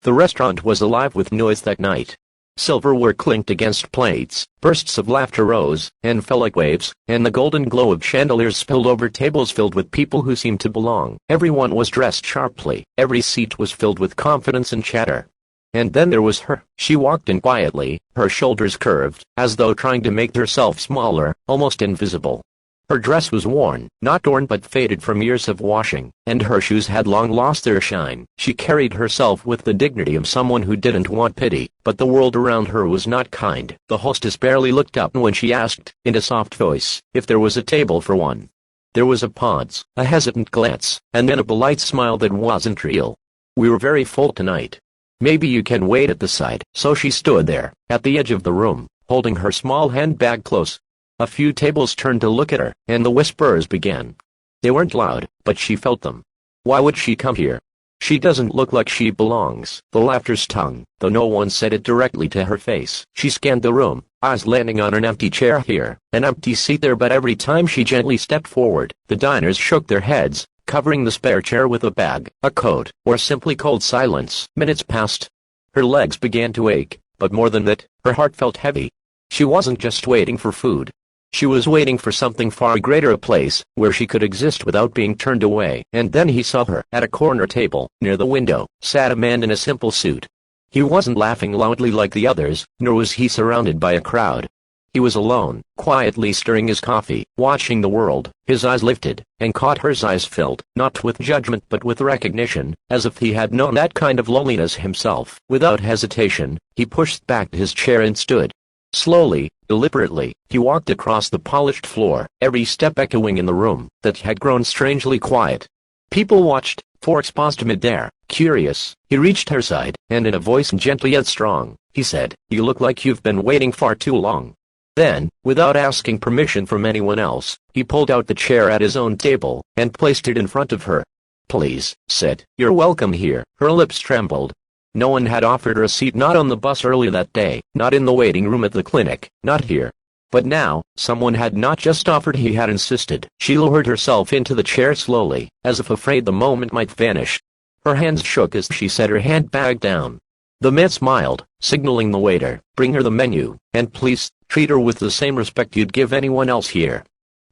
The restaurant was alive with noise that night. Silverware clinked against plates, bursts of laughter rose and fell like waves, and the golden glow of chandeliers spilled over tables filled with people who seemed to belong. Everyone was dressed sharply, every seat was filled with confidence and chatter. And then there was her. She walked in quietly, her shoulders curved, as though trying to make herself smaller, almost invisible. Her dress was worn, not torn but faded from years of washing, and her shoes had long lost their shine. She carried herself with the dignity of someone who didn't want pity, but the world around her was not kind. The hostess barely looked up when she asked, in a soft voice, if there was a table for one. There was a pause, a hesitant glance, and then a polite smile that wasn't real. "We were very full tonight. Maybe you can wait at the side." So she stood there, at the edge of the room, holding her small handbag close. A few tables turned to look at her, and the whispers began. They weren't loud, but she felt them. Why would she come here? She doesn't look like she belongs. The laughter stung, though no one said it directly to her face. She scanned the room, eyes landing on an empty chair here, an empty seat there, but every time she gently stepped forward, the diners shook their heads, covering the spare chair with a bag, a coat, or simply cold silence. Minutes passed. Her legs began to ache, but more than that, her heart felt heavy. She wasn't just waiting for food. She was waiting for something far greater, a place where she could exist without being turned away. And then he saw her. At a corner table, near the window, sat a man in a simple suit. He wasn't laughing loudly like the others, nor was he surrounded by a crowd. He was alone, quietly stirring his coffee, watching the world. His eyes lifted, and caught hers. Eyes filled, not with judgment but with recognition, as if he had known that kind of loneliness himself. Without hesitation, he pushed back his chair and stood. Slowly, deliberately, he walked across the polished floor, every step echoing in the room that had grown strangely quiet. People watched, forks paused midair, curious. He reached her side, and in a voice gentle yet strong, he said, "You look like you've been waiting far too long." Then, without asking permission from anyone else, he pulled out the chair at his own table, and placed it in front of her. "Please," said, "you're welcome here." Her lips trembled. No one had offered her a seat, not on the bus earlier that day, not in the waiting room at the clinic, not here. But now, someone had not just offered, he had insisted. She lowered herself into the chair slowly, as if afraid the moment might vanish. Her hands shook as she set her handbag down. The man smiled, signaling the waiter, "Bring her the menu, and please, treat her with the same respect you'd give anyone else here."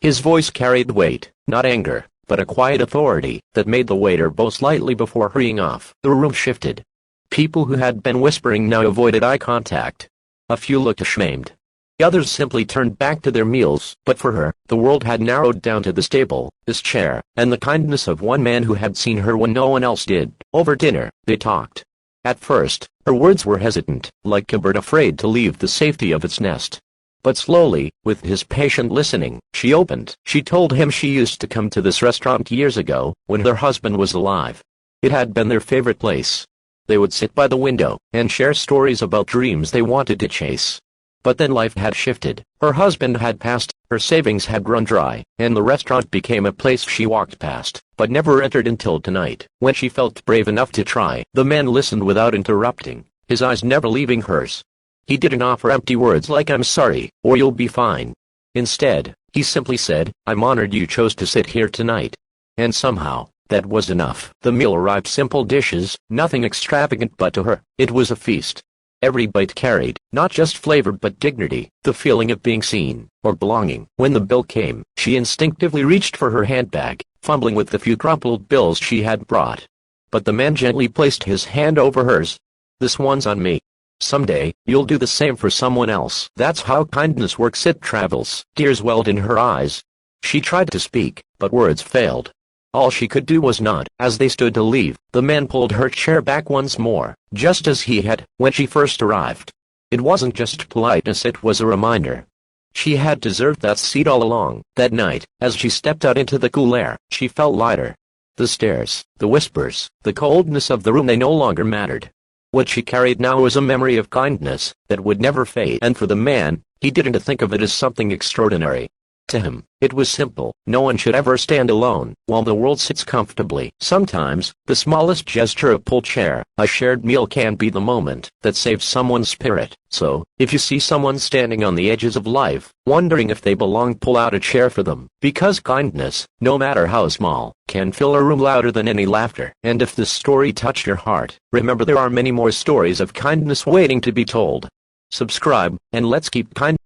His voice carried weight, not anger, but a quiet authority that made the waiter bow slightly before hurrying off. The room shifted. People who had been whispering now avoided eye contact. A few looked ashamed. The others simply turned back to their meals. But for her, the world had narrowed down to this table, this chair, and the kindness of one man who had seen her when no one else did. Over dinner, they talked. At first, her words were hesitant, like a bird afraid to leave the safety of its nest. But slowly, with his patient listening, she opened. She told him she used to come to this restaurant years ago, when her husband was alive. It had been their favorite place. They would sit by the window, and share stories about dreams they wanted to chase. But then life had shifted. Her husband had passed, her savings had run dry, and the restaurant became a place she walked past, but never entered until tonight, when she felt brave enough to try. The man listened without interrupting, his eyes never leaving hers. He didn't offer empty words like "I'm sorry," or "You'll be fine." Instead, he simply said, "I'm honored you chose to sit here tonight." And somehow, that was enough. The meal arrived, simple dishes, nothing extravagant, but to her, it was a feast. Every bite carried, not just flavor but dignity, the feeling of being seen, or belonging. When the bill came, she instinctively reached for her handbag, fumbling with the few crumpled bills she had brought. But the man gently placed his hand over hers. "This one's on me. Someday, you'll do the same for someone else." That's how kindness works. It travels. Tears welled in her eyes. She tried to speak, but words failed. All she could do was nod. As they stood to leave, the man pulled her chair back once more, just as he had when she first arrived. It wasn't just politeness, it was a reminder. She had deserved that seat all along. That night, as she stepped out into the cool air, she felt lighter. The stares, the whispers, the coldness of the room, they no longer mattered. What she carried now was a memory of kindness that would never fade. And for the man, he didn't think of it as something extraordinary. To him, it was simple. No one should ever stand alone while the world sits comfortably. Sometimes, the smallest gesture, a pull chair, a shared meal, can be the moment that saves someone's spirit. So, if you see someone standing on the edges of life, wondering if they belong, pull out a chair for them. Because kindness, no matter how small, can fill a room louder than any laughter. And if this story touched your heart, remember there are many more stories of kindness waiting to be told. Subscribe, and let's keep kind.